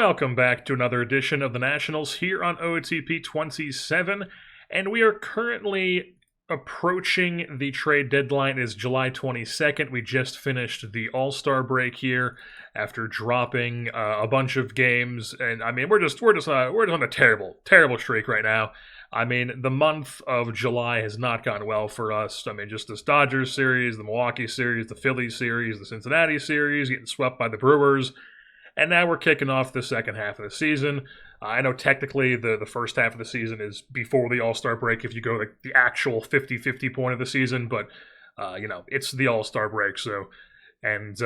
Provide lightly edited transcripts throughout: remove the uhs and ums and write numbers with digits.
Welcome back to another edition of the Nationals here on OOTP 27, and we are currently approaching the trade deadline. Is July 22nd. We just finished the All-Star break here after dropping a bunch of games, and I mean we're just on a terrible streak right now. I mean, the month of July has not gone well for us. I mean, just this Dodgers series, the Milwaukee series, the Phillies series, the Cincinnati series, getting swept by the Brewers. And now we're kicking off the second half of the season. I know technically the first half of the season is before the All-Star break if you go to the actual 50-50 point of the season, but, it's the All-Star break, so... And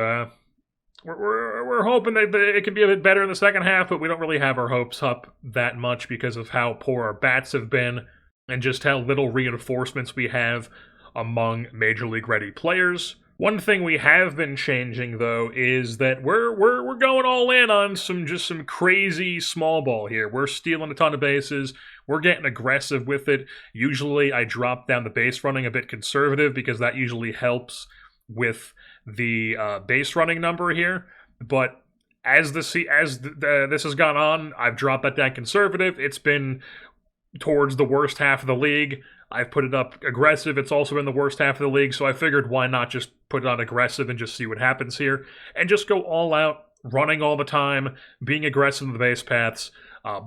we're hoping that it can be a bit better in the second half, but we don't really have our hopes up that much because of how poor our bats have been and just how little reinforcements we have among Major League ready players. One thing we have been changing, though, is that we're going all in on some crazy small ball here. We're stealing a ton of bases. We're getting aggressive with it. Usually, I drop down the base running a bit conservative because that usually helps with the base running number here. But as this has gone on, I've dropped that down conservative. It's been towards the worst half of the league. I've put it up aggressive. It's also in the worst half of the league, so I figured why not just put it on aggressive and just see what happens here, and just go all out, running all the time, being aggressive in the base paths,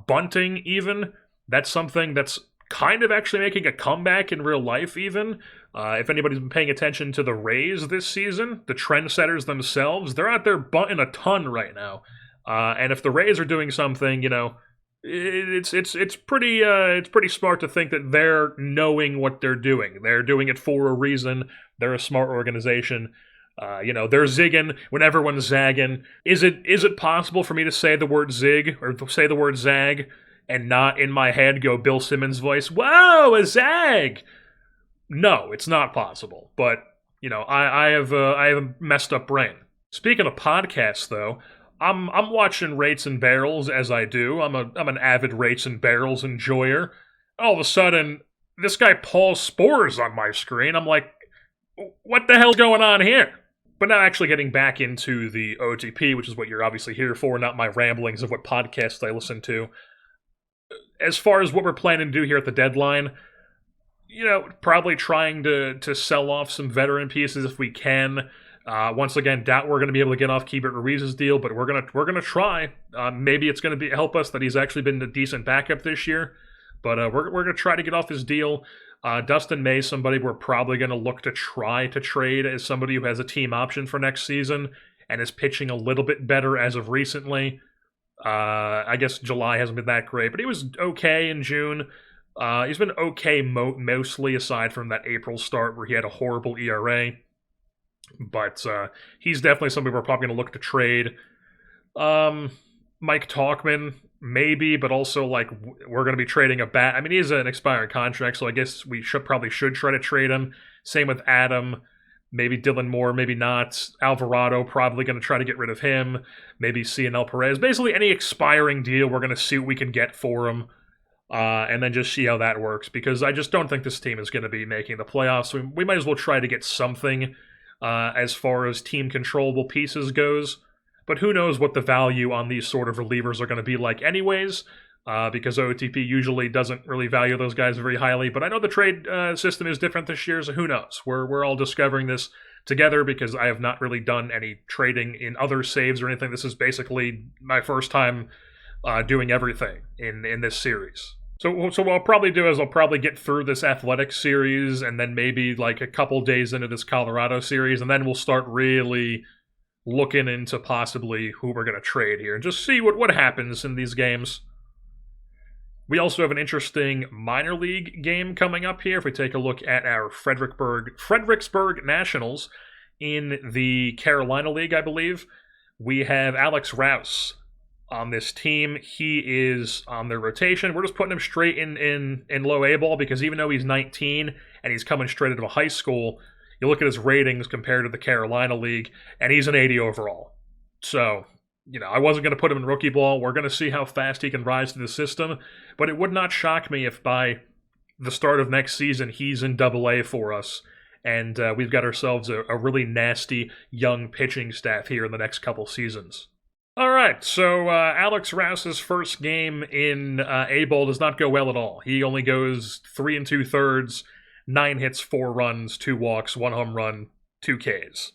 bunting even. That's something that's kind of actually making a comeback in real life even. If anybody's been paying attention to the Rays this season, the trendsetters themselves, they're out there bunting a ton right now. And if the Rays are doing something, it's pretty smart to think that they're knowing what they're doing. They're doing it for a reason. They're a smart organization. They're zigging when everyone's zagging. Is it possible for me to say the word zig or say the word zag and not in my head go Bill Simmons' voice? Whoa, a zag! No, it's not possible. But I have a messed up brain. Speaking of podcasts, though. I'm watching Rates and Barrels as I do. I'm an avid Rates and Barrels enjoyer. All of a sudden, this guy Paul Spore's on my screen. I'm like, what the hell's going on here? But now actually getting back into the OOTP, which is what you're obviously here for, not my ramblings of what podcasts I listen to. As far as what we're planning to do here at the deadline, probably trying to sell off some veteran pieces if we can. Once again, doubt we're going to be able to get off Keibert Ruiz's deal, but we're gonna try. Maybe it's going to help us that he's actually been a decent backup this year, but we're going to try to get off his deal. Dustin May, somebody we're probably going to look to try to trade as somebody who has a team option for next season and is pitching a little bit better as of recently. I guess July hasn't been that great, but he was okay in June. He's been okay mostly aside from that April start where he had a horrible ERA. But he's definitely somebody we're probably going to look to trade. Mike Talkman, maybe, but also we're going to be trading a bat. I mean, he has an expiring contract, so I guess we should try to trade him. Same with Adam. Maybe Dylan Moore, maybe not. Alvarado, probably going to try to get rid of him. Maybe Cionel Perez. Basically, any expiring deal, we're going to see what we can get for him. And then just see how that works, because I just don't think this team is going to be making the playoffs. So we might as well try to get something as far as team controllable pieces goes. But who knows what the value on these sort of relievers are going to be like anyways, because OOTP usually doesn't really value those guys very highly. But I know the trade system is different this year, so who knows? We're all discovering this together because I have not really done any trading in other saves or anything. This is basically my first time doing everything in this series. So what I'll probably do is I'll probably get through this Athletics series and then maybe a couple days into this Colorado series, and then we'll start really looking into possibly who we're going to trade here and just see what happens in these games. We also have an interesting minor league game coming up here. If we take a look at our Fredericksburg Nationals in the Carolina League, I believe, we have Alex Rouse on this team. He is on their rotation. We're just putting him straight in low A ball because even though he's 19 and he's coming straight into a high school, you look at his ratings compared to the Carolina League, and he's an 80 overall. So, I wasn't going to put him in rookie ball. We're going to see how fast he can rise to the system, but it would not shock me if by the start of next season he's in Double-A for us, and we've got ourselves a really nasty young pitching staff here in the next couple seasons. All right, so Alex Rouse's first game in A-Bowl does not go well at all. He only goes 3 2/3, 9 hits, 4 runs, 2 walks, 1 home run, 2 Ks.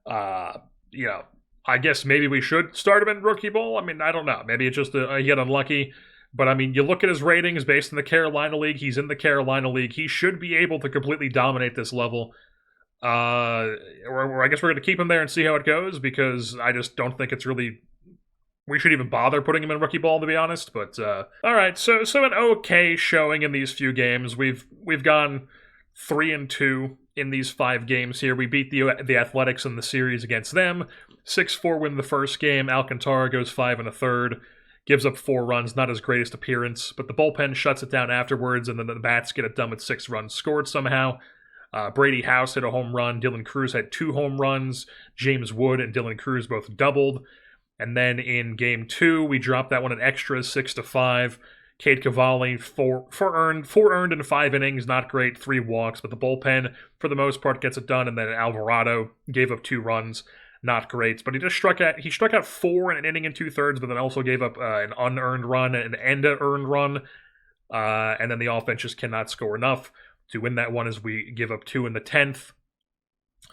Uh, you know, I guess maybe we should start him in Rookie Bowl. I mean, I don't know. Maybe it's just he got unlucky. But I mean, you look at his ratings based in the Carolina League. He's in the Carolina League. He should be able to completely dominate this level. Or I guess we're going to keep him there and see how it goes, because I just don't think it's really, we should even bother putting him in Rookie Ball, to be honest. But all right, so an okay showing in these few games. We've gone 3-2 in these 5 games here. We beat the Athletics in the series against them. 6-4 win the first game. Alcantara goes 5 1/3, gives up 4 runs. Not his greatest appearance, but the bullpen shuts it down afterwards, and then the bats get it done with 6 runs scored somehow. Brady House hit a home run. Dylan Cruz had 2 home runs. James Wood and Dylan Cruz both doubled. And then in game 2, we dropped that one in extras, 6-5. Cade Cavalli, 4 earned in 5 innings, not great, 3 walks, but the bullpen, for the most part, gets it done. And then Alvarado gave up 2 runs, not great. But he struck out 4 in an inning and 2/3, but then also gave up an unearned run and an earned run. And then the offense just cannot score enough to win that one, as we give up 2 in the 10th.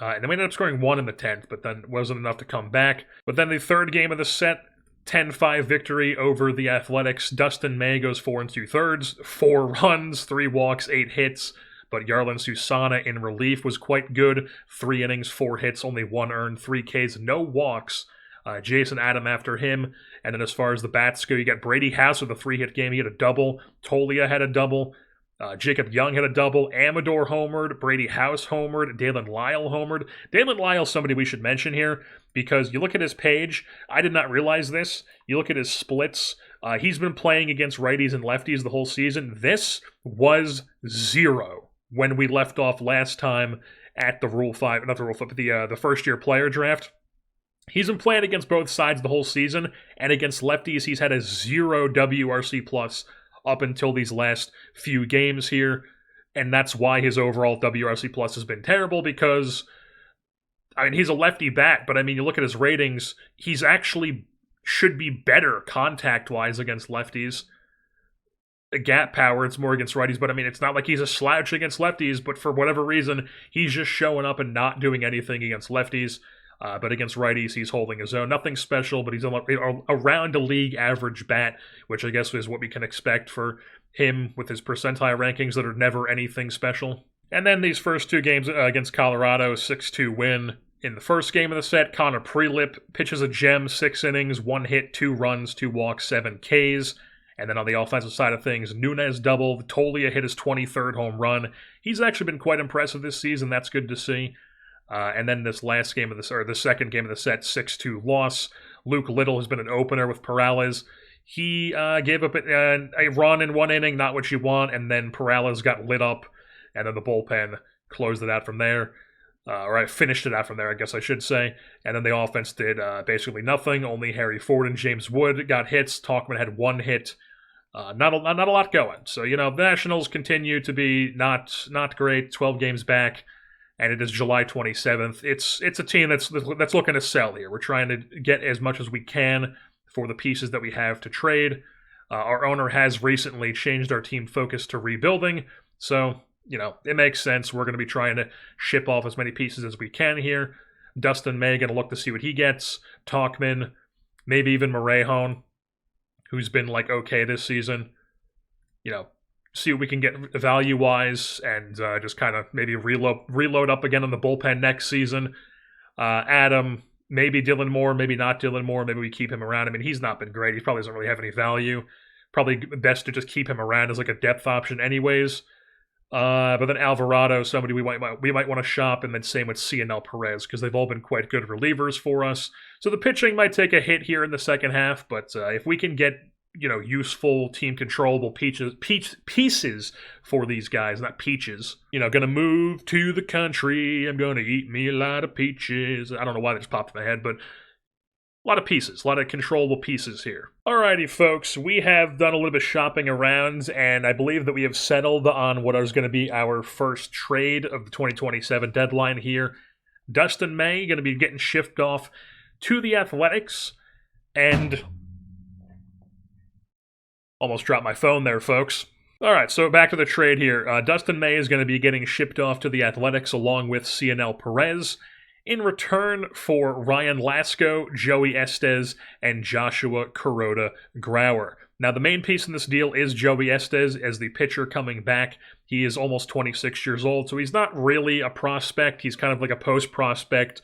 And then we ended up scoring 1 in the 10th, but then wasn't enough to come back. But then the third game of the set, 10-5 victory over the Athletics. Dustin May goes 4 2/3, 4 runs, 3 walks, 8 hits. But Yarlin Susana in relief was quite good. 3 innings, 4 hits, only 1 earned, 3 Ks, no walks. Jason Adam after him. And then as far as the bats go, you got Brady House with a 3-hit game. He had a double. Tolia had a double. Jacob Young had a double. Amador homered. Brady House homered. Dalen Lyle homered. Dalen Lyle's somebody we should mention here, because you look at his page. I did not realize this. You look at his splits. He's been playing against righties and lefties the whole season. This was 0 when we left off last time at the Rule 5, not the Rule 5, but the first-year player draft. He's been playing against both sides the whole season, and against lefties, he's had a 0 WRC plus up until these last few games here, and that's why his overall WRC plus has been terrible, because, I mean, he's a lefty bat, but I mean, you look at his ratings, he's actually should be better contact-wise against lefties. The gap power, it's more against righties, but I mean, it's not like he's a slouch against lefties, but for whatever reason, he's just showing up and not doing anything against lefties. But against righties, he's holding his own. Nothing special, but he's around a league average bat, which I guess is what we can expect for him with his percentile rankings that are never anything special. And then these first 2 games against Colorado, 6-2 win. In the first game of the set, Connor Prelip pitches a gem, 6 innings, 1 hit, 2 runs, 2 walks, 7 Ks. And then on the offensive side of things, Nunez doubled. Tolia hit his 23rd home run. He's actually been quite impressive this season. That's good to see. And then this last game of this, or the second game of the set, 6-2 loss. Luke Little has been an opener with Perales. He gave up a run in 1 inning, not what you want, and then Perales got lit up, and then the bullpen closed it out from there. Or I finished it out from there, I guess I should say. And then the offense did basically nothing. Only Harry Ford and James Wood got hits. Talkman had 1 hit. Not a lot going. So, the Nationals continue to be not great. 12 games back. And it is July 27th. It's a team that's looking to sell here. We're trying to get as much as we can for the pieces that we have to trade. Our owner has recently changed our team focus to rebuilding, so it makes sense. We're going to be trying to ship off as many pieces as we can here. Dustin May going to look to see what he gets. Talkman, maybe even Morejón, who's been okay this season. See what we can get value-wise, and just kind of maybe reload up again on the bullpen next season. Adam, maybe Dylan Moore, maybe not Dylan Moore. Maybe we keep him around. I mean, he's not been great. He probably doesn't really have any value. Probably best to just keep him around as a depth option anyways. But then Alvarado, somebody we might want to shop, and then same with Cionel Perez, because they've all been quite good relievers for us. So the pitching might take a hit here in the second half, but if we can get useful team controllable pieces for these guys, not peaches. Gonna move to the country. I'm gonna eat me a lot of peaches. I don't know why that just popped in my head, but a lot of pieces, a lot of controllable pieces here. Alrighty, folks, we have done a little bit of shopping around, and I believe that we have settled on what is going to be our first trade of the 2027 deadline here. Dustin May going to be getting shipped off to the Athletics. And almost dropped my phone there, folks. All right, so back to the trade here. Dustin May is going to be getting shipped off to the Athletics along with CNL Perez in return for Ryan Lasco, Joey Estes, and Joshua Kuroda Grauer. Now, the main piece in this deal is Joey Estes as the pitcher coming back. He is almost 26 years old, so he's not really a prospect. He's kind of like a post-prospect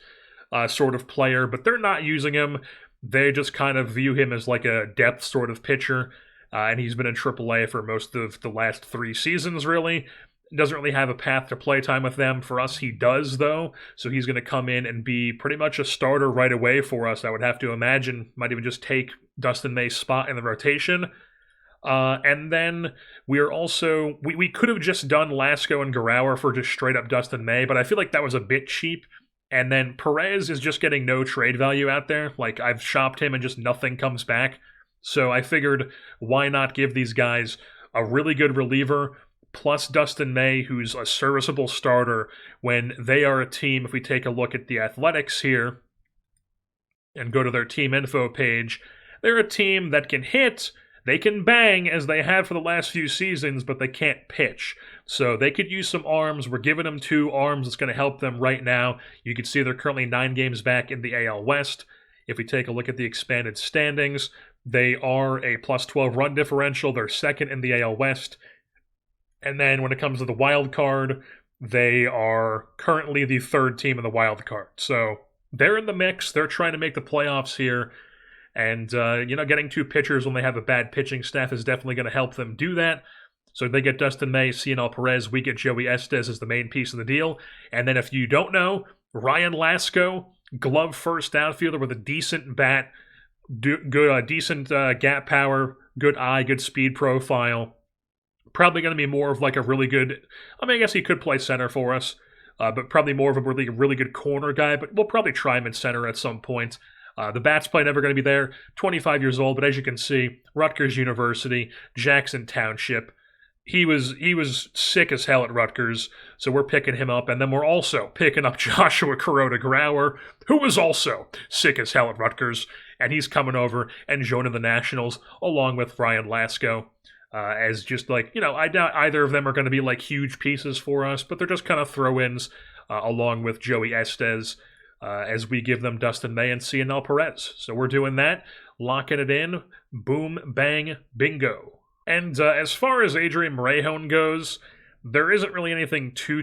sort of player, but they're not using him. They just kind of view him as like a depth sort of pitcher. And he's been in AAA for most of the last 3 seasons, really. Doesn't really have a path to play time with them. For us, he does, though. So he's going to come in and be pretty much a starter right away for us, I would have to imagine. Might even just take Dustin May's spot in the rotation. And then we're also... We could have just done Lasco and Grauer for just straight-up Dustin May, but I feel like that was a bit cheap. And then Perez is just getting no trade value out there. Like, I've shopped him and just nothing comes back. So I figured, why not give these guys a really good reliever, plus Dustin May, who's a serviceable starter, when they are a team, if we take a look at the Athletics here, and go to their team info page, they're a team that can hit, they can bang, as they have for the last few seasons, but they can't pitch. So they could use some arms. We're giving them 2 arms that's going to help them right now. You can see they're currently 9 games back in the AL West. If we take a look at the expanded standings, they are a plus 12 run differential. They're second in the AL West. And then when it comes to the wild card, they are currently the 3rd team in the wild card. So they're in the mix. They're trying to make the playoffs here. And, getting 2 pitchers when they have a bad pitching staff is definitely going to help them do that. So they get Dustin May, CNL Perez. We get Joey Estes as the main piece of the deal. And then if you don't know, Ryan Lasco, glove first outfielder with a decent bat, decent gap power, good eye, good speed profile. Probably going to be more of like a really good... I mean, I guess he could play center for us, but probably more of a really good corner guy. But we'll probably try him in center at some point. The bat's probably never going to be there. 25 years old, but as you can see, Rutgers University, Jackson Township. He was sick as hell at Rutgers, so we're picking him up. And then we're also picking up Joshua Kuroda Grauer, who was also sick as hell at Rutgers. And he's coming over and joining the Nationals along with Ryan Lasco. As just like, I doubt either of them are going to be like huge pieces for us, but they're just kind of throw-ins along with Joey Estes as we give them Dustin May and CNL Perez. So we're doing that, locking it in, boom, bang, bingo. And as far as Adrian Morejon goes, there isn't really anything too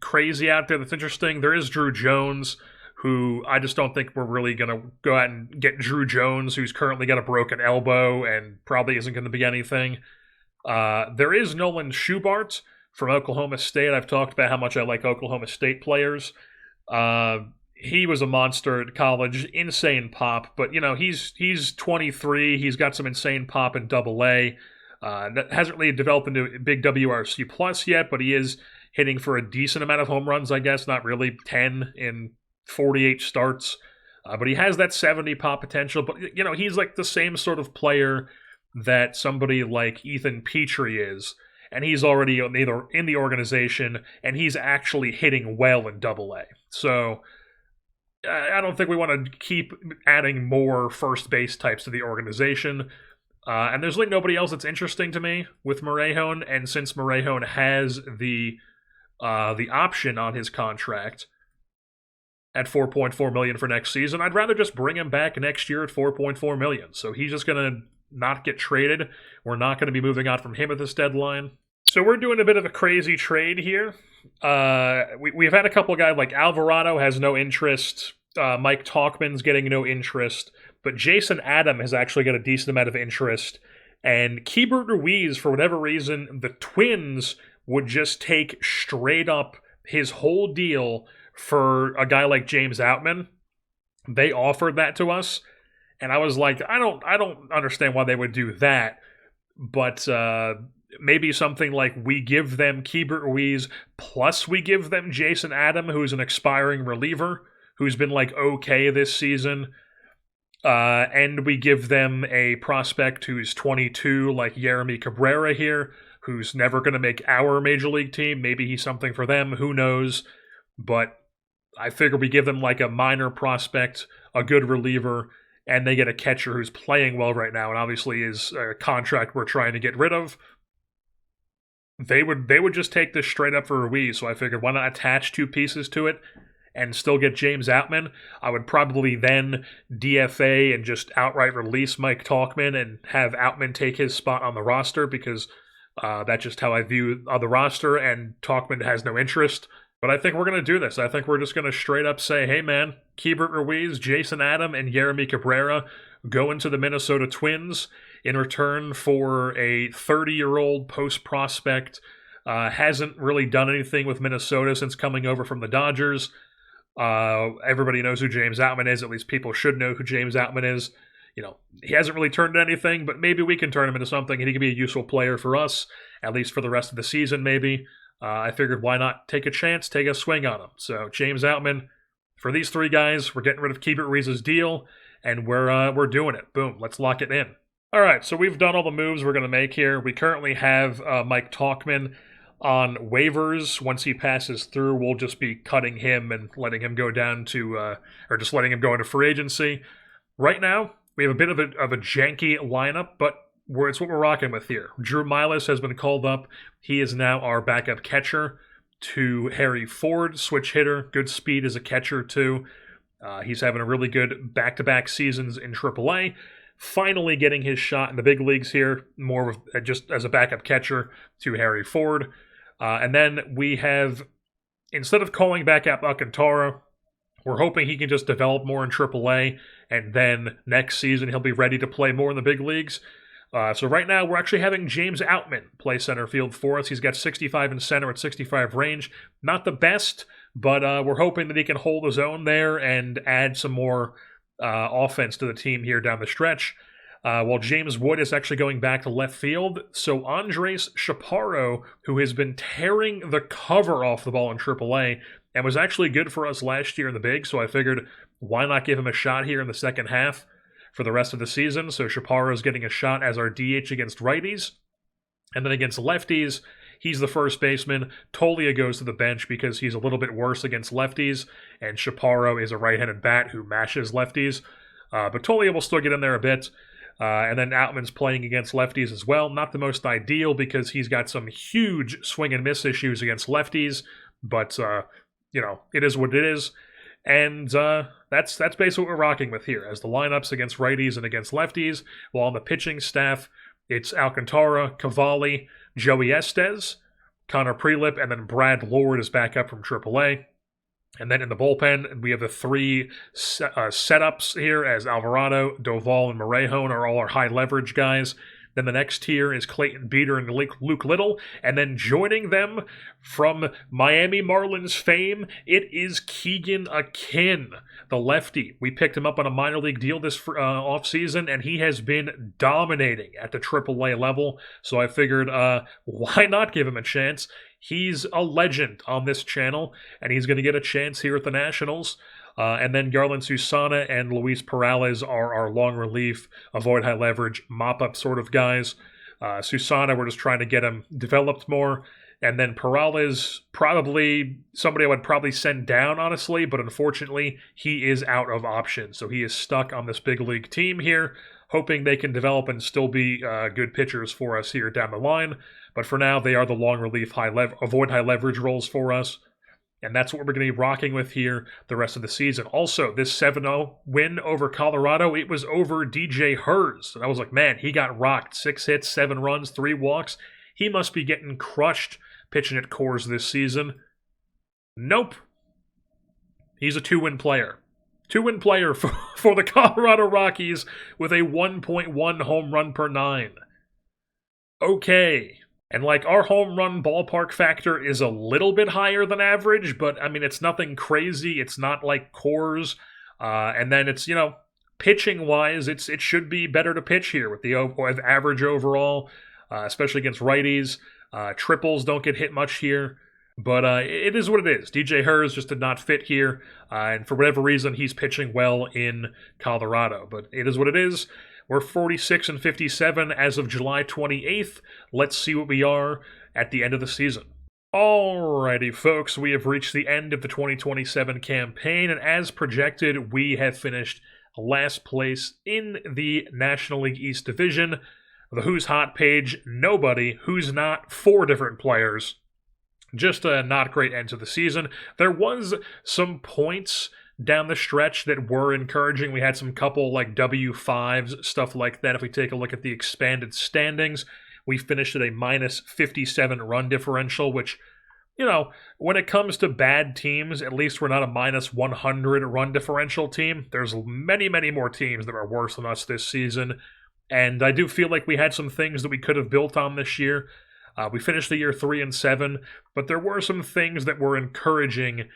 crazy out there that's interesting. There is Drew Jones, who I just don't think we're really going to go out and get Drew Jones, who's currently got a broken elbow and probably isn't going to be anything. There is Nolan Schubart from Oklahoma State. I've talked about how much I like Oklahoma State players. He was a monster at college, insane pop, but he's 23. He's got some insane pop in Double-A. That hasn't really developed into big WRC plus yet, but he is hitting for a decent amount of home runs, I guess. Not really 10 in 48 starts, but he has that 70 pop potential. But he's like the same sort of player that somebody like Ethan Petrie is, and he's already in the organization, and he's actually hitting well in Double-A. So I don't think we want to keep adding more first base types to the organization. And there's like nobody else that's interesting to me with Morejon, and since Morejon has the option on his contract at $4.4 million for next season, I'd rather just bring him back next year at $4.4 million. So he's just going to not get traded. We're not going to be moving on from him at this deadline. So we're doing a bit of a crazy trade here. We've had a couple guys like Alvarado has no interest. Mike Talkman's getting no interest. But Jason Adam has actually got a decent amount of interest. And Keibert Ruiz, for whatever reason, the Twins would just take straight up his whole deal for a guy like James Outman. They offered that to us, and I was like, I don't understand why they would do that, but maybe something like we give them Keibert Ruiz, plus we give them Jason Adam, who's an expiring reliever, who's been like okay this season, and we give them a prospect who's 22, like Yeremy Cabrera here, who's never going to make our major league team. Maybe he's something for them, who knows, but I figure we give them like a minor prospect, a good reliever, and they get a catcher who's playing well right now and obviously is a contract we're trying to get rid of, they would just take this straight up for Ruiz. So I figured, why not attach two pieces to it and still get James Outman? I would probably then DFA and just outright release Mike Tauchman and have Outman take his spot on the roster, because that's just how I view the roster, and Tauchman has no interest. But I think we're going to do this. I think we're just going to straight up say, hey man, Keibert Ruiz, Jason Adam, and Yeremy Cabrera go into the Minnesota Twins in return for a 30-year-old post-prospect. Hasn't really done anything with Minnesota since coming over from the Dodgers. Everybody knows who James Outman is. At least people should know who James Outman is. You know, he hasn't really turned into anything, but maybe we can turn him into something, and he can be a useful player for us, at least for the rest of the season, maybe. I figured, why not take a chance, take a swing on him? So James Outman, for these three guys, we're getting rid of Keibert Ruiz's deal, and we're doing it. Boom, let's lock it in. All right, so we've done all the moves we're going to make here. We currently have Mike Tauchman on waivers. Once he passes through, we'll just be cutting him and letting him go down to, or just letting him go into free agency. Right now, we have a bit of a janky lineup, but it's what we're rocking with here. Drew Milas has been called up. He is now our backup catcher to Harry Ford, switch hitter. Good speed as a catcher, too. He's having a really good back-to-back seasons in AAA. Finally getting his shot in the big leagues here, more of just as a backup catcher to Harry Ford. And then we have, instead of calling back up Alcantara, we're hoping he can just develop more in AAA, and then next season he'll be ready to play more in the big leagues. So right now we're actually having James Outman play center field for us. He's got 65 in center at 65 range. Not the best, but we're hoping that he can hold his own there and add some more offense to the team here down the stretch. While James Wood is actually going back to left field. So Andres Chaparro, who has been tearing the cover off the ball in AAA and was actually good for us last year in the big, so I figured, why not give him a shot here in the second half for the rest of the season? So Chaparro is getting a shot as our DH against righties. And then against lefties, he's the first baseman. Tolia goes to the bench because he's a little bit worse against lefties, and Chaparro is a right-handed bat who mashes lefties. But Tolia will still get in there a bit. And then Outman's playing against lefties as well. Not the most ideal because he's got some huge swing and miss issues against lefties, but, it is what it is. And that's basically what we're rocking with here, as the lineups against righties and against lefties. While on the pitching staff, it's Alcantara, Cavalli, Joey Estes, Connor Prelip, and then Brad Lord is back up from AAA. And then in the bullpen, we have the three setups here, as Alvarado, Doval, and Morejon are all our high-leverage guys. Then the next tier is Clayton Beater and Luke Little. And then joining them from Miami Marlins fame, it is Keegan Akin, the lefty. We picked him up on a minor league deal this offseason, and he has been dominating at the AAA level. So I figured, why not give him a chance? He's a legend on this channel, and he's going to get a chance here at the Nationals. And then Garland Susana and Luis Perales are our long relief, avoid high leverage, mop-up sort of guys. Susana, we're just trying to get him developed more. And then Perales, probably somebody I would probably send down, honestly, but unfortunately, he is out of options. So he is stuck on this big league team here, hoping they can develop and still be good pitchers for us here down the line. But for now, they are the long relief, avoid high leverage roles for us. And that's what we're going to be rocking with here the rest of the season. Also, this 7-0 win over Colorado, it was over DJ Hers. And I was like, man, he got rocked. 6 hits, 7 runs, 3 walks. He must be getting crushed pitching at Coors this season. Nope. He's a 2-win player. 2-win player for the Colorado Rockies with a 1.1 home run per 9. Okay. And like, our home run ballpark factor is a little bit higher than average, but I mean, it's nothing crazy. It's not like Coors. And then it's, pitching wise, it should be better to pitch here with the average overall, especially against righties. Triples don't get hit much here, but it is what it is. DJ Hers just did not fit here, and for whatever reason, he's pitching well in Colorado, but it is what it is. We're 46 and 57 as of July 28th. Let's see what we are at the end of the season. Alrighty, folks, we have reached the end of the 2027 campaign, and as projected, we have finished last place in the National League East Division. The Who's Hot page, nobody. Who's Not, 4 different players. Just a not great end to the season. There was some points down the stretch that were encouraging. We had some couple like W5s, stuff like that. If we take a look at the expanded standings, we finished at a minus 57 run differential, which, you know, when it comes to bad teams, at least we're not a minus 100 run differential team. There's many, many more teams that are worse than us this season, and I do feel like we had some things that we could have built on this year. We finished the year 3-7, but there were some things that were encouraging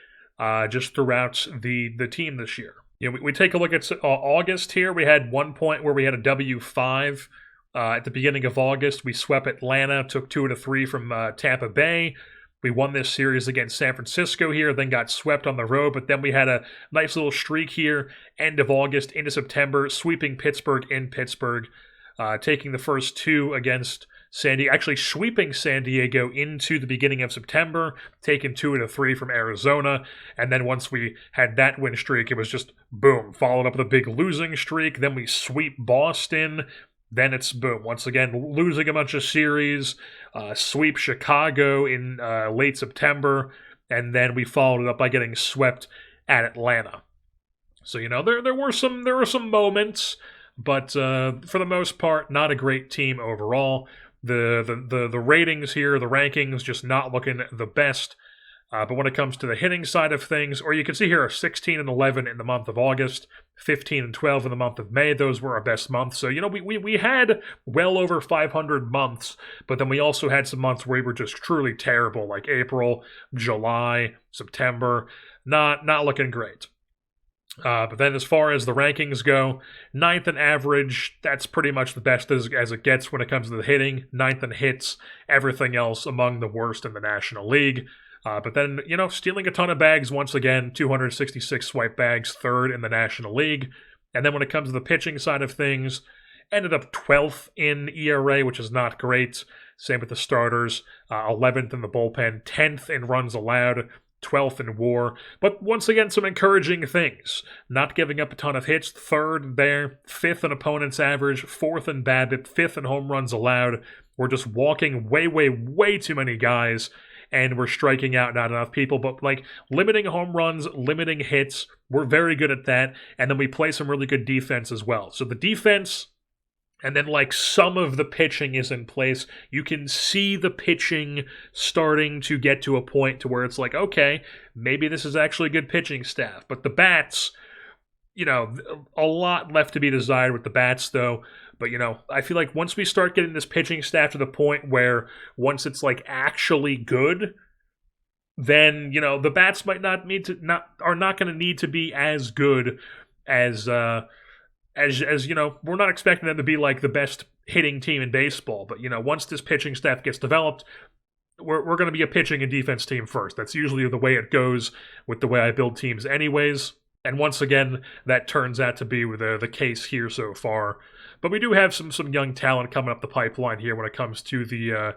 just throughout the team this year. You know, we take a look at August here. We had one point where we had a W5 at the beginning of August. We swept Atlanta, took 2 out of 3 from Tampa Bay. We won this series against San Francisco here, then got swept on the road, but then we had a nice little streak here, end of August into September, sweeping Pittsburgh in Pittsburgh, taking the first 2 against San Diego, actually sweeping San Diego into the beginning of September, taking 2 out of 3 from Arizona, and then once we had that win streak, it was just boom, followed up with a big losing streak, then we sweep Boston, then it's boom, once again, losing a bunch of series, sweep Chicago in late September, and then we followed it up by getting swept at Atlanta. So, you know, there were some moments, but for the most part, not a great team overall. The ratings here, the rankings, just not looking the best. But when it comes to the hitting side of things, or you can see here, 16-11 in the month of August, 15-12 in the month of May. Those were our best months. So, you know, we had well over 500 months, but then we also had some months where we were just truly terrible, like April, July, September. Not looking great. But then as far as the rankings go, 9th in average, that's pretty much the best as it gets when it comes to the hitting. 9th in hits, everything else among the worst in the National League. But then, you know, stealing a ton of bags once again, 266 swipe bags, 3rd in the National League. And then when it comes to the pitching side of things, ended up 12th in ERA, which is not great. Same with the starters, 11th in the bullpen, 10th in runs allowed, 12th in WAR. But once again, some encouraging things. Not giving up a ton of hits, 3rd there, 5th in opponent's average, 4th in BABIP, 5th in home runs allowed. We're just walking way too many guys, and we're striking out not enough people, but like limiting home runs, limiting hits, we're very good at that, and then we play some really good defense as well. So the defense, and then like some of the pitching is in place. You can see the pitching starting to get to a point to where it's like, okay, maybe this is actually a good pitching staff. But the bats, you know, a lot left to be desired with the bats though. But, you know, I feel like once we start getting this pitching staff to the point where once it's like actually good, then, you know, the bats might are not going to need to be as good as you know, we're not expecting them to be like the best hitting team in baseball. But, you know, once this pitching staff gets developed, we're going to be a pitching and defense team first. That's usually the way it goes with the way I build teams anyways. And once again, that turns out to be the case here so far. But we do have some young talent coming up the pipeline here when it comes to the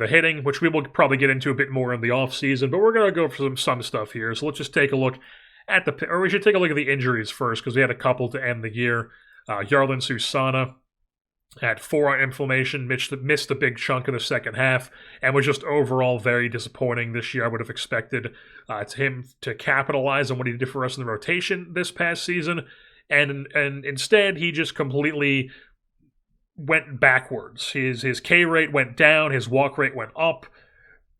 hitting, which we will probably get into a bit more in the offseason. But we're going to go for some stuff here. So let's just take a look at we should take a look at the injuries first, because we had a couple to end the year. Yarlin Susana had forearm inflammation, missed a big chunk of the second half, and was just overall very disappointing this year. I would have expected him to capitalize on what he did for us in the rotation this past season. And instead, he just completely went backwards. His K rate went down, his walk rate went up.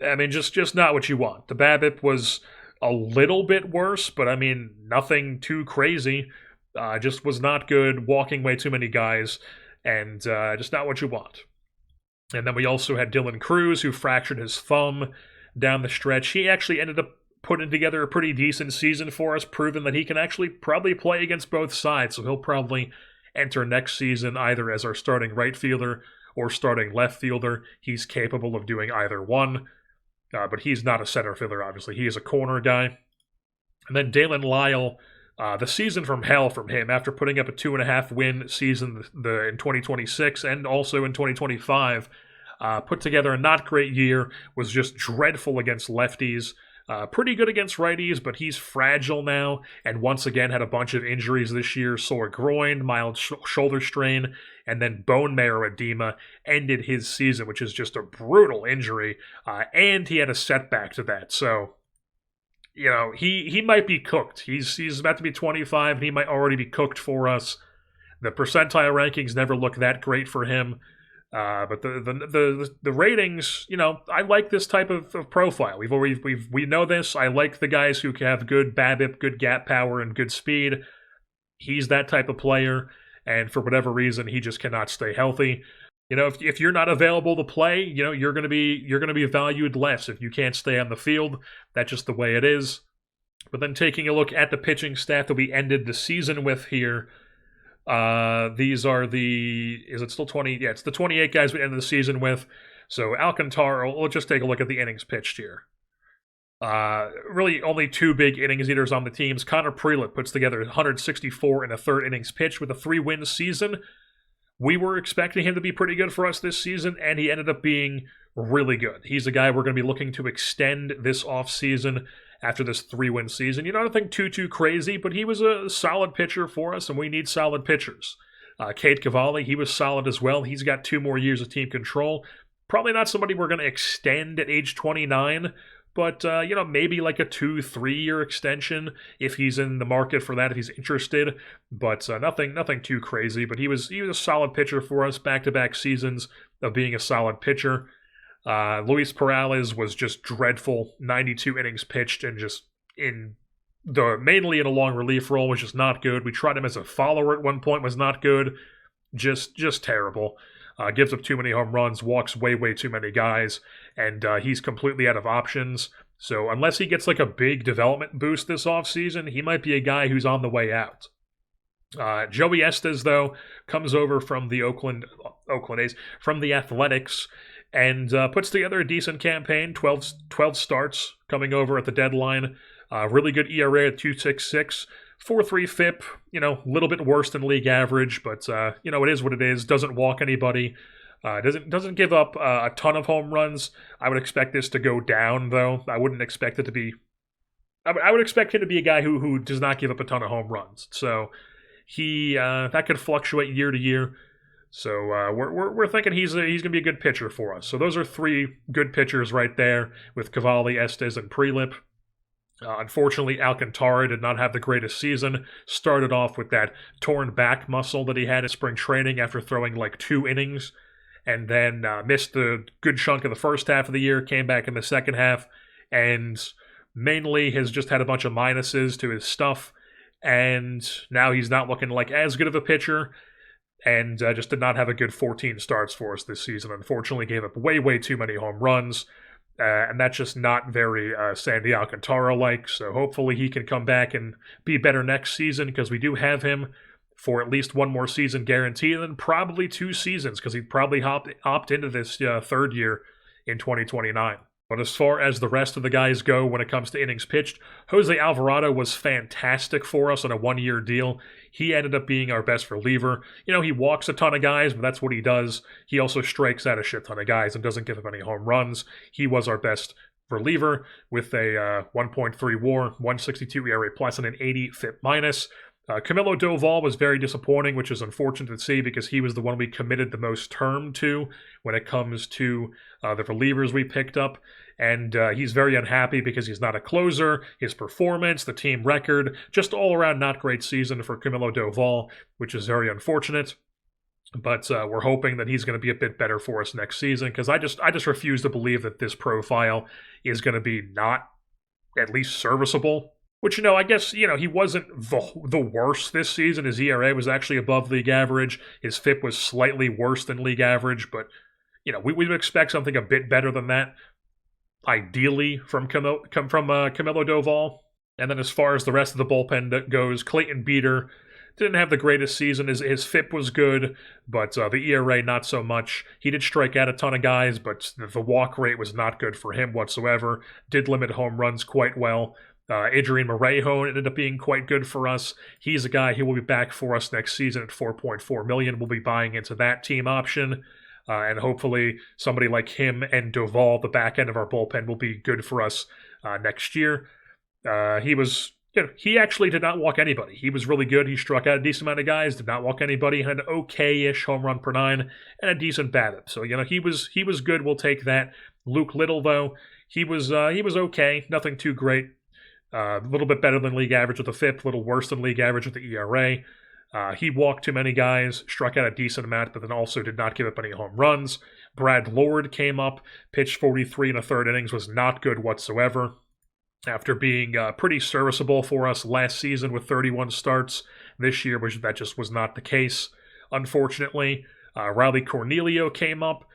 I mean, just not what you want. The BABIP was a little bit worse, but I mean, nothing too crazy. Just was not good, walking way too many guys, and just not what you want. And then we also had Dylan Cruz, who fractured his thumb down the stretch. He actually ended up putting together a pretty decent season for us, proving that he can actually probably play against both sides. So he'll probably enter next season either as our starting right fielder or starting left fielder. He's capable of doing either one, but he's not a center fielder, obviously. He is a corner guy. And then Dalen Lyle, the season from hell from him after putting up a 2.5 win season in 2026 and also in 2025. Put together a not great year, was just dreadful against lefties. Pretty good against righties, but he's fragile now, and once again had a bunch of injuries this year. Sore groin, mild shoulder strain, and then bone marrow edema ended his season, which is just a brutal injury, and he had a setback to that. So, he might be cooked. He's about to be 25, and he might already be cooked for us. The percentile rankings never look that great for him. But the ratings, I like this type of profile. We know this. I like the guys who have good BABIP, good gap power, and good speed. He's that type of player, and for whatever reason, he just cannot stay healthy. If you're not available to play, you're gonna be valued less if you can't stay on the field. That's just the way it is. But then taking a look at the pitching staff that we ended the season with here. These are is it still 20? Yeah, it's the 28 guys we ended the season with. So Alcantara, we'll just take a look at the innings pitched here. Really only 2 big innings eaters on the teams. Connor Prelip puts together 164 in a third innings pitch with a 3-win season. We were expecting him to be pretty good for us this season, and he ended up being really good. He's a guy we're going to be looking to extend this offseason after this 3-win season. Nothing too crazy, but he was a solid pitcher for us, and we need solid pitchers. Cade Cavalli, he was solid as well. He's got 2 more years of team control. Probably not somebody we're going to extend at age 29, but, maybe like a 2-3 year extension if he's in the market for that, if he's interested. But nothing too crazy. But he was a solid pitcher for us, back-to-back seasons of being a solid pitcher. Luis Perales was just dreadful. 92 innings pitched and just mainly in a long relief role, which is not good. We tried him as a follower at one point, was not good. Just terrible. Gives up too many home runs, walks way too many guys, and he's completely out of options. So unless he gets like a big development boost this offseason, he might be a guy who's on the way out. Joey Estes, though, comes over from the Oakland A's, from the Athletics, and puts together a decent campaign, 12 starts coming over at the deadline. Really good ERA at 2.66. 4.3 FIP, a little bit worse than league average, but, it is what it is. Doesn't walk anybody. Doesn't give up a ton of home runs. I would expect this to go down, though. I wouldn't expect it to be... I would expect him to be a guy who does not give up a ton of home runs. So that could fluctuate year to year. So we're thinking he's going to be a good pitcher for us. So those are 3 good pitchers right there with Cavalli, Estes, and Prelip. Unfortunately, Alcantara did not have the greatest season. Started off with that torn back muscle that he had in spring training after throwing like 2 innings, and then missed the good chunk of the first half of the year, came back in the second half, and mainly has just had a bunch of minuses to his stuff, and now he's not looking like as good of a pitcher, and just did not have a good 14 starts for us this season. Unfortunately, gave up way too many home runs. And that's just not very Sandy Alcantara-like, so hopefully he can come back and be better next season, because we do have him for at least 1 more season guaranteed, and then probably 2 seasons, because he'd probably opt into this 3rd year in 2029. But as far as the rest of the guys go when it comes to innings pitched, Jose Alvarado was fantastic for us on a 1-year deal. He ended up being our best reliever. He walks a ton of guys, but that's what he does. He also strikes out a shit ton of guys and doesn't give up any home runs. He was our best reliever with a 1.3 WAR, 162 ERA plus, and an 80 FIP minus. Camilo Doval was very disappointing, which is unfortunate to see because he was the one we committed the most term to when it comes to the relievers we picked up. And he's very unhappy because he's not a closer. His performance, the team record, just all around not great season for Camilo Doval, which is very unfortunate. But we're hoping that he's going to be a bit better for us next season, because I just refuse to believe that this profile is going to be not at least serviceable. Which, I guess, he wasn't the worst this season. His ERA was actually above league average. His FIP was slightly worse than league average, but, we would expect something a bit better than that, ideally, from Camilo Doval. And then as far as the rest of the bullpen goes, Clayton Beater didn't have the greatest season. His FIP was good, but the ERA not so much. He did strike out a ton of guys, but the walk rate was not good for him whatsoever. Did limit home runs quite well. Adrian Morejo ended up being quite good for us. He's a guy who will be back for us next season at $4.4 million. We'll be buying into that team option. and hopefully somebody like him and Doval, the back end of our bullpen, will be good for us next year. He actually did not walk anybody. He was really good. He struck out a decent amount of guys, did not walk anybody, had an okay-ish home run per 9, and a decent BABIP. So, he was good. We'll take that. Luke Little, though, he was okay. Nothing too great. A little bit better than league average with the FIP, a little worse than league average with the ERA. He walked too many guys, struck out a decent amount, but then also did not give up any home runs. Brad Lord came up, pitched 43 1/3 innings, was not good whatsoever. After being pretty serviceable for us last season with 31 starts, this year that just was not the case, unfortunately. Riley Cornelio came up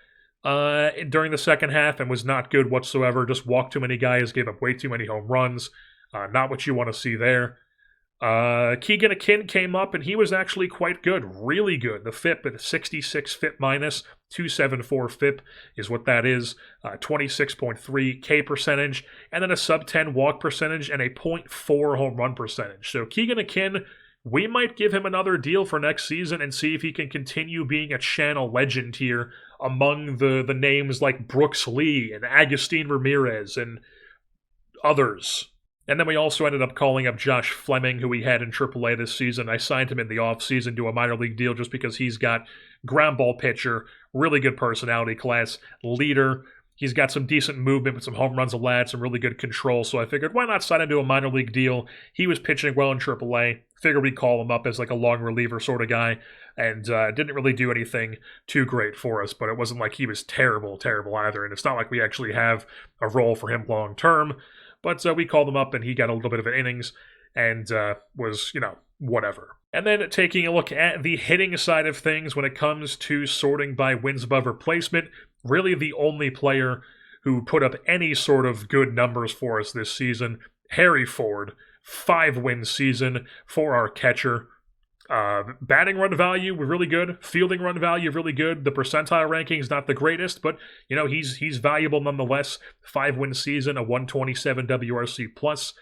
during the second half and was not good whatsoever, just walked too many guys, gave up way too many home runs. Not what you want to see there. Keegan Akin came up, and he was actually quite good, really good. The FIP at 66 FIP minus, 274 FIP is what that is, 26.3 K percentage, and then a sub-10 walk percentage and a .4 home run percentage. So Keegan Akin, we might give him another deal for next season and see if he can continue being a channel legend here among the names like Brooks Lee and Agustin Ramirez and others. And then we also ended up calling up Josh Fleming, who we had in AAA this season. I signed him in the offseason to a minor league deal just because he's got ground ball pitcher, really good personality class, leader. He's got some decent movement with some home runs allowed, some really good control. So I figured, why not sign him to a minor league deal? He was pitching well in AAA. Figured we'd call him up as like a long reliever sort of guy. And didn't really do anything too great for us, but it wasn't like he was terrible either. And it's not like we actually have a role for him long term. But we called him up, and he got a little bit of an innings and was, whatever. And then taking a look at the hitting side of things when it comes to sorting by wins above replacement, really the only player who put up any sort of good numbers for us this season, Harry Ford, 5-win season for our catcher. Batting run value really good. Fielding run value really good. The percentile rankings not the greatest, but he's valuable nonetheless. 5-win season, a 127 WRC plus.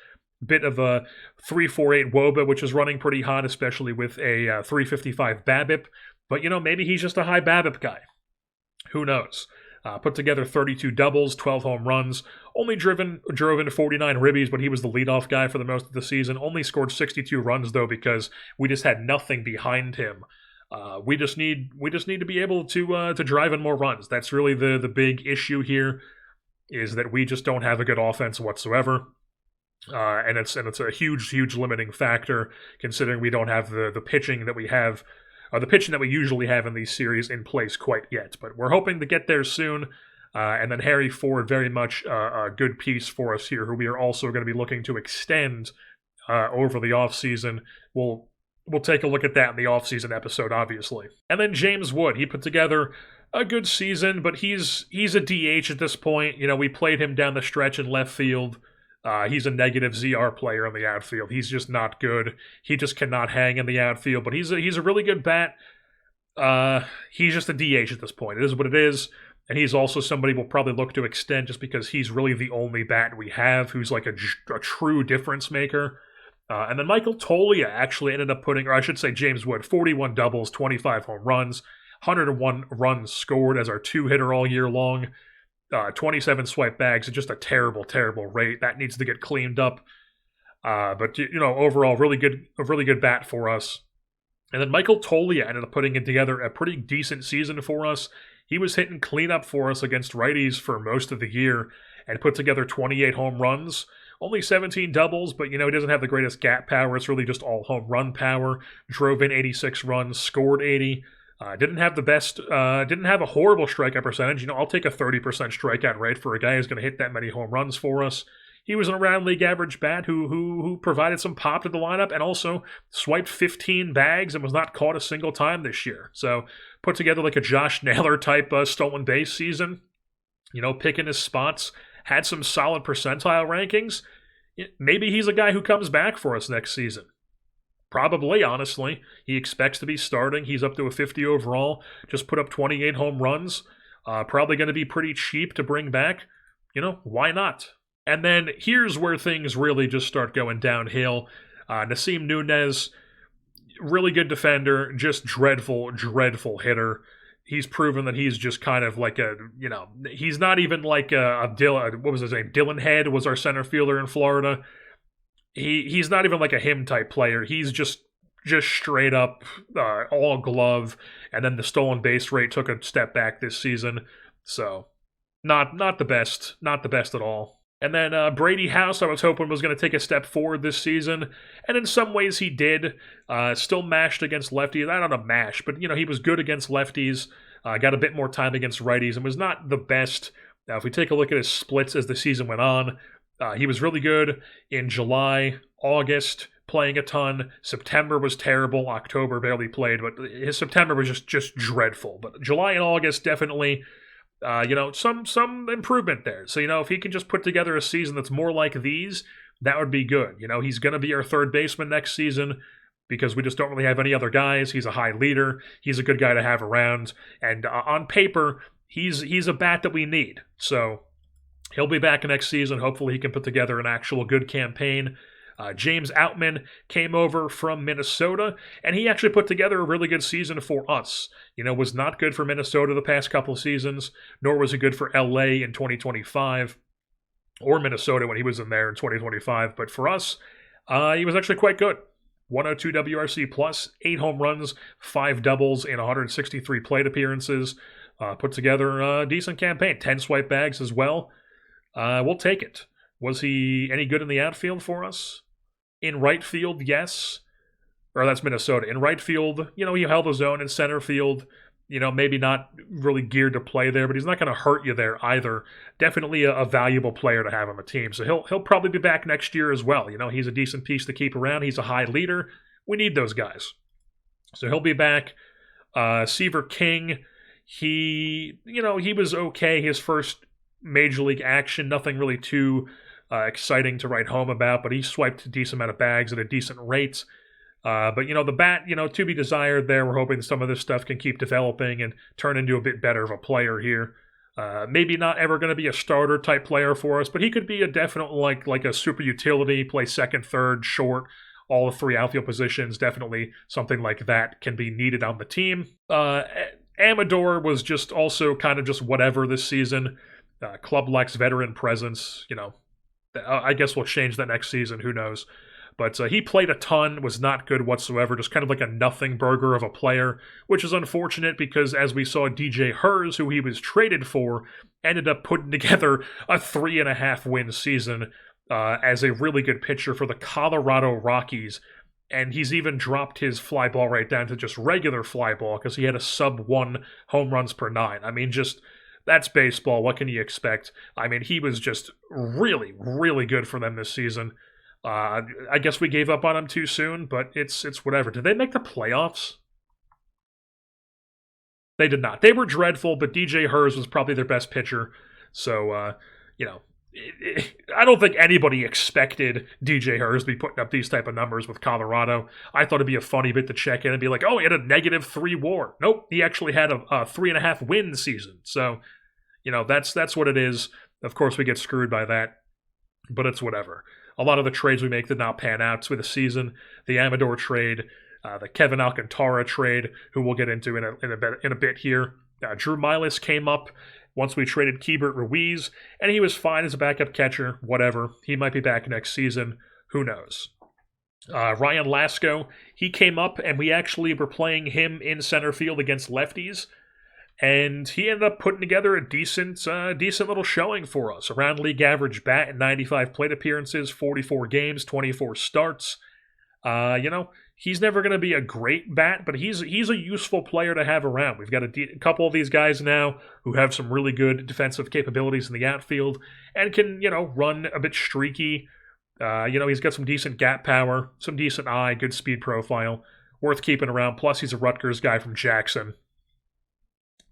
Bit of a 3.48 WOBA, which is running pretty hot, especially with a 355 BABIP. But maybe he's just a high BABIP guy. Who knows? Put together 32 doubles, 12 home runs, only drove in 49 ribbies, but he was the leadoff guy for the most of the season. Only scored 62 runs, though, because we just had nothing behind him. We just need to be able to drive in more runs. That's really the big issue here, is that we just don't have a good offense whatsoever. And it's a huge limiting factor, considering we don't have the pitching that we have, the pitching that we usually have in these series in place quite yet. But we're hoping to get there soon. And then Harry Ford, very much a good piece for us here, who we are also going to be looking to extend over the offseason. We'll take a look at that in the offseason episode, obviously. And then James Wood, he put together a good season, but he's a DH at this point. We played him down the stretch in left field. He's a negative ZR player in the outfield. He's just not good. He just cannot hang in the outfield, but he's a really good bat. He's just a DH at this point. It is what it is, and he's also somebody we'll probably look to extend just because he's really the only bat we have who's like a true difference maker. And then Michael Toglia actually ended up putting, or I should say James Wood, 41 doubles, 25 home runs, 101 runs scored as our 2-hitter all year long. 27 swipe bags is just a terrible rate. That needs to get cleaned up. But overall, a really good bat for us. And then Michael Toglia ended up putting together a pretty decent season for us. He was hitting cleanup for us against righties for most of the year and put together 28 home runs. Only 17 doubles, but he doesn't have the greatest gap power. It's really just all home run power. Drove in 86 runs, scored 80. Didn't have a horrible strikeout percentage. I'll take a 30% strikeout rate for a guy who's going to hit that many home runs for us. He was an around league average bat who provided some pop to the lineup and also swiped 15 bags and was not caught a single time this year. So put together like a Josh Naylor type stolen base season. Picking his spots, had some solid percentile rankings. Maybe he's a guy who comes back for us next season. Probably, honestly. He expects to be starting. He's up to a 50 overall. Just put up 28 home runs. Probably going to be pretty cheap to bring back. Why not? And then here's where things really just start going downhill. Nasim Nunez, really good defender, just dreadful hitter. he's proven that he's just kind of like he's not even like a Dylan. What was his name? Dylan Head was our center fielder in Florida. He's not even like a him type player. He's just straight up all glove, and then the stolen base rate took a step back this season. So not the best at all. And then Brady House, I was hoping was going to take a step forward this season, and in some ways he did. Still mashed against lefties. I don't know mash, but he was good against lefties. Got a bit more time against righties, and was not the best. Now, if we take a look at his splits as the season went on, he was really good in July, August, playing a ton. September was terrible. October barely played, but his September was just dreadful. But July and August definitely. Some improvement there. So, if he can just put together a season that's more like these, that would be good. He's going to be our third baseman next season because we just don't really have any other guys. He's a high leader. He's a good guy to have around. And on paper, he's a bat that we need. So he'll be back next season. Hopefully he can put together an actual good campaign. James Outman came over from Minnesota, and he actually put together a really good season for us. Was not good for Minnesota the past couple of seasons, nor was he good for LA in 2025, or Minnesota when he was in there in 2025. But for us, he was actually quite good. 102 WRC plus, 8 home runs, 5 doubles in 163 plate appearances. Put together a decent campaign. 10 swipe bags as well. We'll take it. Was he any good in the outfield for us? In right field, yes. Or that's Minnesota. In right field, he held his own. In center field, maybe not really geared to play there, but he's not going to hurt you there either. Definitely a valuable player to have on the team. So he'll probably be back next year as well. He's a decent piece to keep around. He's a high leader. We need those guys. So he'll be back. Seaver King, he was okay. His first major league action, nothing really too exciting to write home about, but he swiped a decent amount of bags at a decent rate. But the bat, to be desired there. We're hoping some of this stuff can keep developing and turn into a bit better of a player here. Maybe not ever going to be a starter type player for us, but he could be a definite like a super utility, play second, third, short, all the 3 outfield positions. Definitely something like that can be needed on the team. Amador was just also kind of just whatever this season. Club lacks veteran presence, I guess we'll change that next season. Who knows? But he played a ton, was not good whatsoever, just kind of like a nothing burger of a player, which is unfortunate because as we saw, DJ Hers, who he was traded for, ended up putting together a 3.5 win season as a really good pitcher for the Colorado Rockies. And he's even dropped his fly ball right down to just regular fly ball because he had a sub-1 home runs per 9. I mean, that's baseball. What can you expect? I mean, he was just really, really good for them this season. I guess we gave up on him too soon, but it's whatever. Did they make the playoffs? They did not. They were dreadful, but DJ Hers was probably their best pitcher. So, I don't think anybody expected DJ Hers to be putting up these type of numbers with Colorado. I thought it'd be a funny bit to check in and be like, oh, he had a -3 WAR. Nope, he actually had a 3.5 win season. So, that's what it is. Of course, we get screwed by that, but it's whatever. A lot of the trades we make did not pan out with the season. The Amador trade, the Kevin Alcantara trade, who we'll get into in a bit here. Drew Milas came up once we traded Keibert Ruiz, and he was fine as a backup catcher, whatever. He might be back next season. Who knows? Ryan Lasco, he came up, and we actually were playing him in center field against lefties, and he ended up putting together a decent little showing for us. Around league average bat in 95 plate appearances, 44 games, 24 starts. He's never going to be a great bat, but he's a useful player to have around. We've got a couple of these guys now who have some really good defensive capabilities in the outfield and can, run a bit streaky. He's got some decent gap power, some decent eye, good speed profile, worth keeping around. Plus, he's a Rutgers guy from Jackson.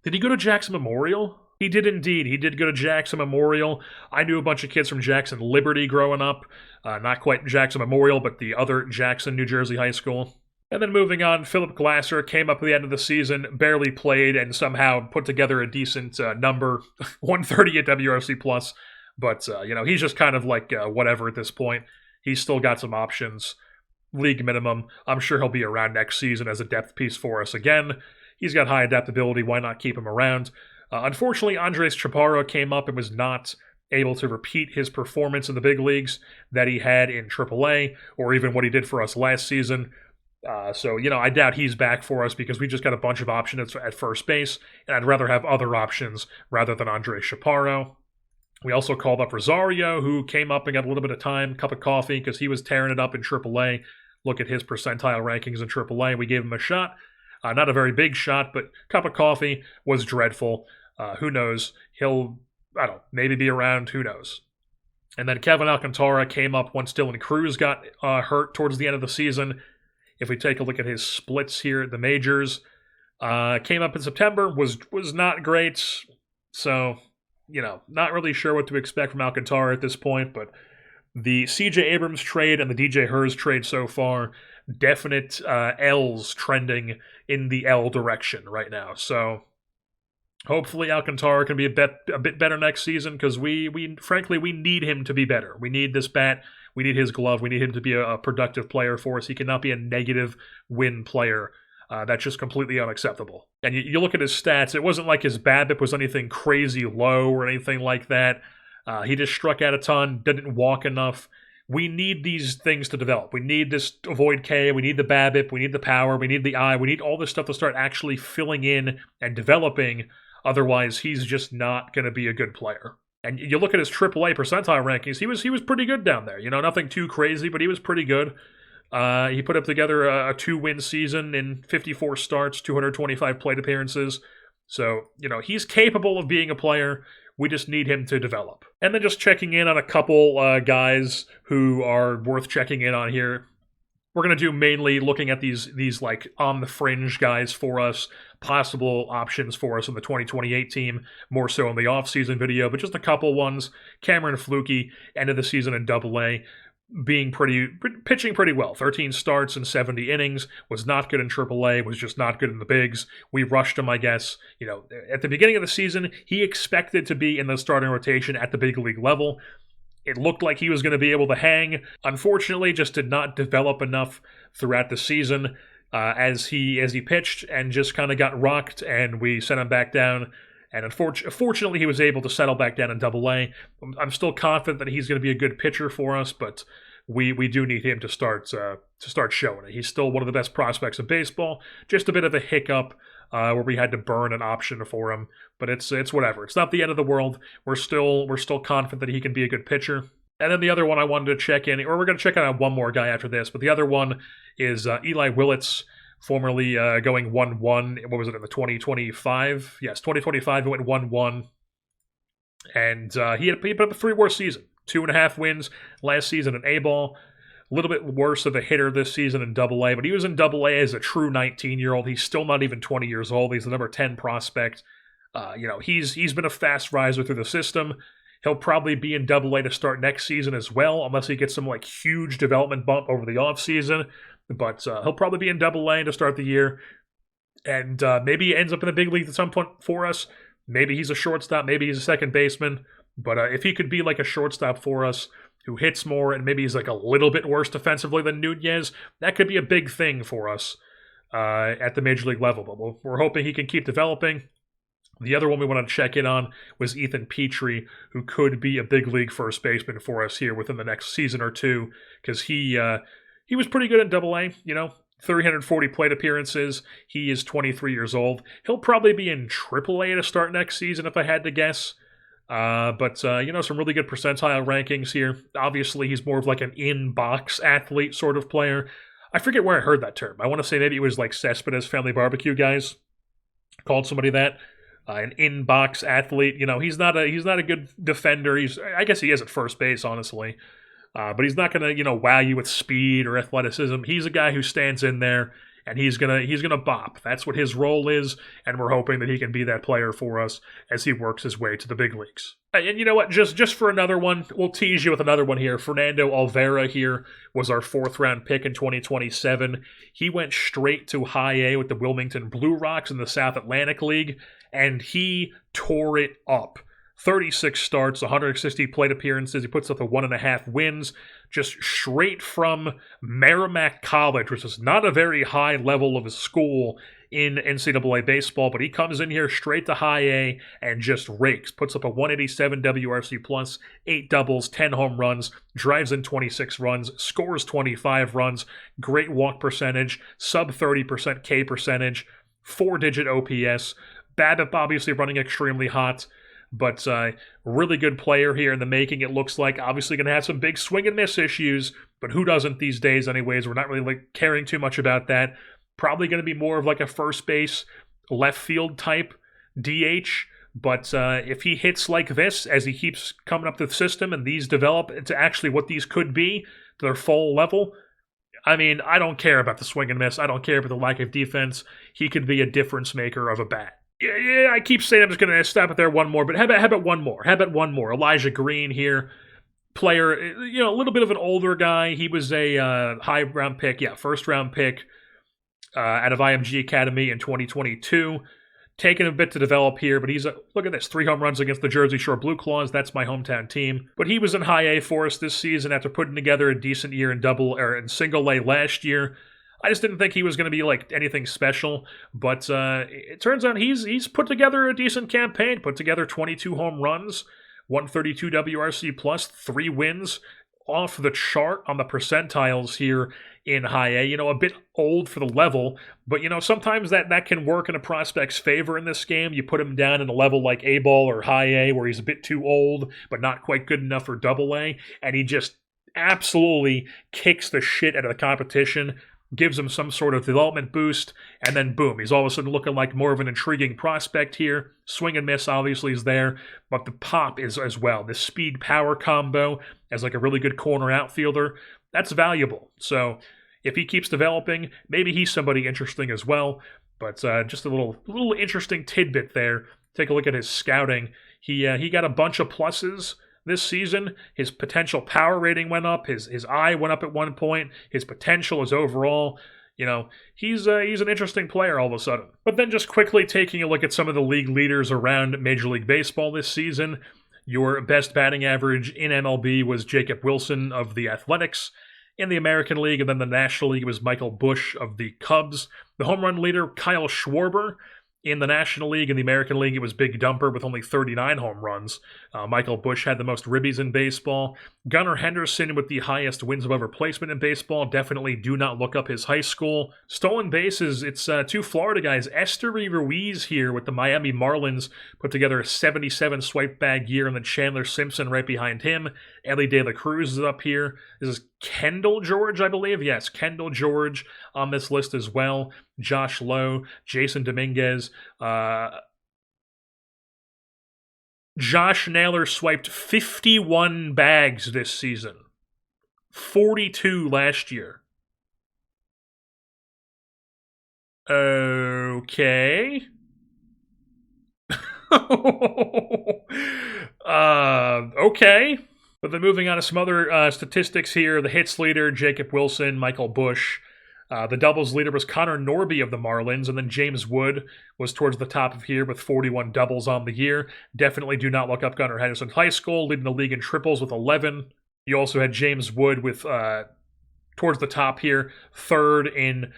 Did he go to Jackson Memorial? He did indeed. He did go to Jackson Memorial. I knew a bunch of kids from Jackson Liberty growing up. Not quite Jackson Memorial, but the other Jackson, New Jersey high school. And then moving on, Philip Glasser came up at the end of the season, barely played, and somehow put together a decent number, 130 at WRC+. But, he's just kind of like whatever at this point. He's still got some options. League minimum. I'm sure he'll be around next season as a depth piece for us again. he's got high adaptability. Why not keep him around? Unfortunately, Andres Chaparro came up and was not able to repeat his performance in the big leagues that he had in AAA, or even what he did for us last season. So, I doubt he's back for us because we just got a bunch of options at first base, and I'd rather have other options rather than Andres Chaparro. We also called up Rosario, who came up and got a little bit of time, cup of coffee, because he was tearing it up in AAA. Look at his percentile rankings in AAA. We gave him a shot. Not a very big shot, but cup of coffee was dreadful. Who knows? He'll, maybe be around. Who knows? And then Kevin Alcantara came up once Dylan Cruz got hurt towards the end of the season. If we take a look at his splits here at the majors, came up in September, was not great. So, not really sure what to expect from Alcantara at this point, but the CJ Abrams trade and the DJ Hers trade so far, definite L's trending in the L direction right now. So hopefully Alcantara can be a bit better next season, because we frankly need him to be better. We need this bat. We need his glove. We need him to be a productive player for us. He cannot be a negative win player. That's just completely unacceptable. And you look at his stats, it wasn't like his BABIP was anything crazy low or anything like that. He just struck out a ton, didn't walk enough. We need these things to develop. We need this avoid K, we need the BABIP, we need the power, we need the eye, we need all this stuff to start actually filling in and developing. Otherwise, he's just not going to be a good player. And you look at his AAA percentile rankings, he was pretty good down there. Nothing too crazy, but he was pretty good. He put up together a 2-win season in 54 starts, 225 plate appearances. So, he's capable of being a player. We just need him to develop. And then just checking in on a couple guys who are worth checking in on here. We're going to do mainly looking at these like on the fringe guys for us, possible options for us in the 2028 team, more so in the offseason video, but just a couple ones. Cameron Flukie, end of the season in Double-A, pitching pretty well. 13 starts and 70 innings, was not good in AAA, was just not good in the bigs. We rushed him, I guess. At the beginning of the season, he expected to be in the starting rotation at the big league level. It looked like he was going to be able to hang. Unfortunately, just did not develop enough throughout the season as he pitched, and just kind of got rocked, and we sent him back down. And unfortunately, he was able to settle back down in Double-A. I'm still confident that he's going to be a good pitcher for us, but we do need him to start showing it. He's still one of the best prospects in baseball. Just a bit of a hiccup where we had to burn an option for him, but it's whatever. It's not the end of the world. We're still confident that he can be a good pitcher. And then the other one I wanted to check in, or we're going to check on one more guy after this, but the other one is Eli Willits, formerly going 1-1. What was it, in the 2025? Yes, 2025, it went 1-1. And he put up a 3-war season. 2.5 wins last season in A-ball. A little bit worse of a hitter this season in Double-A, but he was in Double-A as a true 19-year-old. He's still not even 20 years old. He's the number 10 prospect. He's been a fast riser through the system. He'll probably be in Double-A to start next season as well, unless he gets some huge development bump over the offseason. But he'll probably be in Double-A to start the year. And maybe he ends up in the big league at some point for us. Maybe he's a shortstop. Maybe he's a second baseman. But if he could be like a shortstop for us who hits more, and maybe he's a little bit worse defensively than Nunez, that could be a big thing for us at the major league level. But we're hoping he can keep developing. The other one we want to check in on was Ethan Petrie, who could be a big league first baseman for us here within the next season or two, because he was pretty good in Double-A, 340 plate appearances. He is 23 years old. He'll probably be in AAA to start next season if I had to guess. But some really good percentile rankings here. Obviously, he's more of an in-box athlete sort of player. I forget where I heard that term. I want to say maybe it was Cespedes Family Barbecue guys called somebody that. An in-box athlete. He's not a good defender. I guess he is at first base, honestly. But he's not going to, wow you with speed or athleticism. He's a guy who stands in there, and he's gonna bop. That's what his role is, and we're hoping that he can be that player for us as he works his way to the big leagues. And you know what? Just for another one, we'll tease you with another one here. Fernando Olvera here was our 4th-round pick in 2027. He went straight to High A with the Wilmington Blue Rocks in the South Atlantic League, and he tore it up. 36 starts, 160 plate appearances. He puts up 1.5 wins, just straight from Merrimack College, which is not a very high level of a school, in NCAA baseball, but he comes in here straight to high A and just rakes. Puts up a 187 WRC plus, 8 doubles, 10 home runs, drives in 26 runs, scores 25 runs, great walk percentage, sub 30% K percentage, 4-digit OPS. BABIP obviously running extremely hot, but really good player here in the making, it looks like. Obviously going to have some big swing and miss issues, but who doesn't these days anyways? We're not really caring too much about that. Probably going to be more of like a first base, left field type DH, but if he hits like this as he keeps coming up the system and these develop into actually what these could be to their full level, I mean, I don't care about the swing and miss. I don't care about the lack of defense. He could be a difference maker of a bat. Yeah, I keep saying I'm just going to stop it there one more, but how about one more? How about one more? Elijah Green here, player, a little bit of an older guy. He was a high-round pick, first-round pick out of IMG Academy in 2022. Taking a bit to develop here, but he's look at this, 3 home runs against the Jersey Shore Blue Claws. That's my hometown team. But he was in high A for us this season after putting together a decent year in single A last year. I just didn't think he was going to be like anything special, but it turns out he's put together a decent campaign. Put together 22 home runs, 132 WRC plus, 3 wins, off the chart on the percentiles here in high A. A bit old for the level, but sometimes that can work in a prospect's favor in this game. You put him down in a level like A ball or high A where he's a bit too old but not quite good enough for double A, and he just absolutely kicks the shit out of the competition, gives him some sort of development boost, and then boom, he's all of a sudden looking like more of an intriguing prospect here. Swing and miss obviously is there, but the pop is as well. The speed-power combo as like a really good corner outfielder, that's valuable. So if he keeps developing, maybe he's somebody interesting as well. But just a little interesting tidbit there. Take a look at his scouting. He got a bunch of pluses this season. His potential power rating went up. His eye went up at one point. His potential is overall, he's an interesting player all of a sudden. But then just quickly taking a look at some of the league leaders around Major League Baseball this season. Your best batting average in MLB was Jacob Wilson of the Athletics. In the American League, and then the National League, was Michael Busch of the Cubs. The home run leader, Kyle Schwarber. In the National League, in the American League, it was Big Dumper with only 39 home runs. Michael Busch had the most ribbies in baseball. Gunnar Henderson with the highest wins above replacement in baseball. Definitely do not look up his high school. Stolen bases, it's 2 Florida guys. Keibert Ruiz here with the Miami Marlins put together a 77 swipe bag year, and then Chandler Simpson right behind him. Ellie De La Cruz is up here. This is Kendall George, I believe. Yes, Kendall George on this list as well. Josh Lowe, Jason Dominguez. Josh Naylor swiped 51 bags this season. 42 last year. Okay. Okay. But then moving on to some other statistics here. The hits leader, Jacob Wilson, Michael Busch. The doubles leader was Connor Norby of the Marlins, and then James Wood was towards the top of here with 41 doubles on the year. Definitely do not look up Gunnar Henderson High School, leading the league in triples with 11. You also had James Wood with towards the top here, third in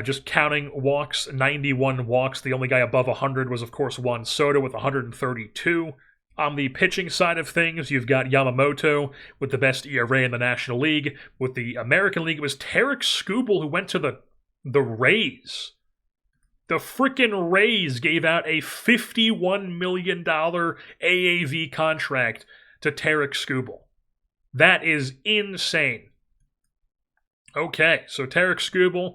just counting walks, 91 walks. The only guy above 100 was, of course, Juan Soto with 132. On the pitching side of things, you've got Yamamoto with the best ERA in the National League. With the American League, it was Tarek Skubal who went to the Rays. The frickin' Rays gave out a $51 million AAV contract to Tarek Skubal. That is insane. Okay, so Tarek Skubal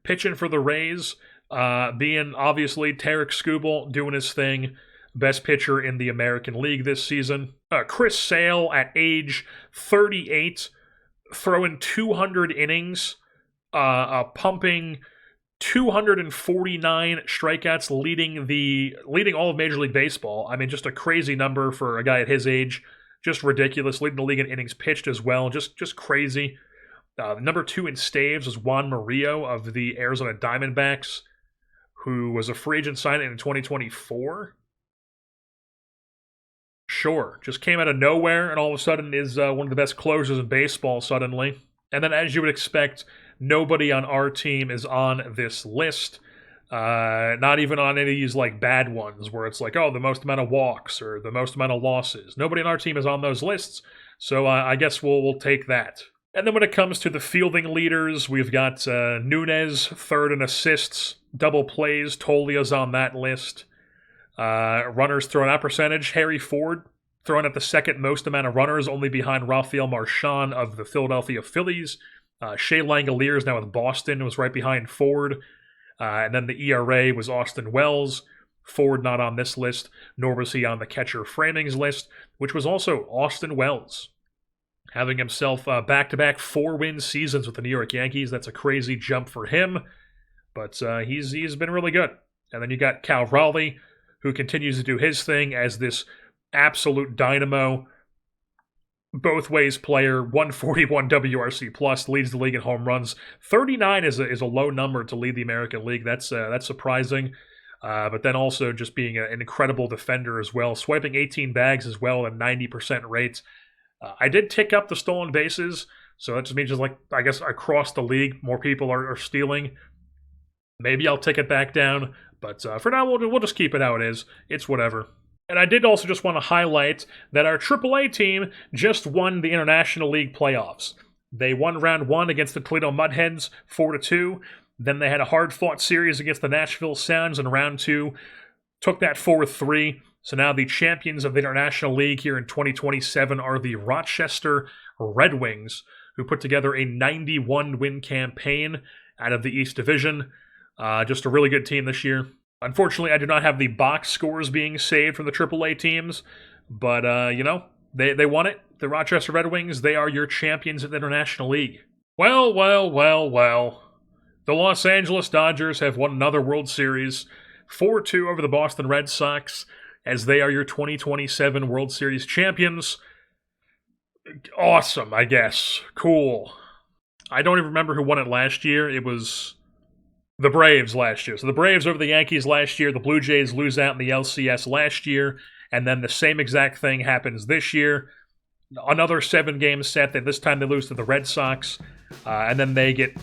pitching for the Rays, being obviously Tarek Skubal doing his thing. Best pitcher in the American League this season. Chris Sale at age 38, throwing 200 innings, pumping 249 strikeouts, leading all of Major League Baseball. I mean, just a crazy number for a guy at his age. Just ridiculous. Leading the league in innings pitched as well. Just crazy. Number 2 in staves was Juan Murillo of the Arizona Diamondbacks, who was a free agent signing in 2024. Sure, just came out of nowhere and all of a sudden is one of the best closers in baseball suddenly. And then as you would expect, nobody on our team is on this list. Not even on any of these like bad ones where it's like, oh, the most amount of walks or the most amount of losses. Nobody on our team is on those lists, so I guess we'll take that. And then when it comes to the fielding leaders, we've got Nunez, third in assists, double plays. Tolia's on that list. Runners thrown out percentage, Harry Ford throwing at the second most amount of runners, only behind Rafael Marchand of the Philadelphia Phillies. Shea Langoliers now with Boston was right behind Ford. And then the ERA was Austin Wells. Ford not on this list, nor was he on the catcher framings list, which was also Austin Wells, having himself back-to-back 4-win seasons with the New York Yankees. That's a crazy jump for him, but he's been really good. And then you got Cal Raleigh, who continues to do his thing as this absolute dynamo, both-ways player, 141 WRC plus, leads the league in home runs. 39 is a low number to lead the American League. That's surprising. But then also just being an incredible defender as well, swiping 18 bags as well at 90% rate. I did tick up the stolen bases, so that just means just like, I guess, across the league, more people are stealing. Maybe I'll tick it back down, but for now, we'll just keep it how it is. It's whatever. And I did also just want to highlight that our AAA team just won the International League playoffs. They won round 1 against the Toledo Mudheads, 4-2. Then they had a hard-fought series against the Nashville Sounds in round 2, took that 4-3. So now the champions of the International League here in 2027 are the Rochester Red Wings, who put together a 91-win campaign out of the East Division. Just a really good team this year. Unfortunately, I do not have the box scores being saved from the AAA teams, but, they won it. The Rochester Red Wings, they are your champions of the International League. Well. The Los Angeles Dodgers have won another World Series, 4-2 over the Boston Red Sox, as they are your 2027 World Series champions. Awesome, I guess. Cool. I don't even remember who won it last year. It was the Braves last year. So the Braves over the Yankees last year. The Blue Jays lose out in the LCS last year. And then the same exact thing happens this year. Another 7-game set. This time they lose to the Red Sox. And then they get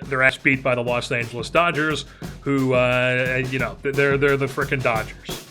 their ass beat by the Los Angeles Dodgers, who, they're the frickin' Dodgers.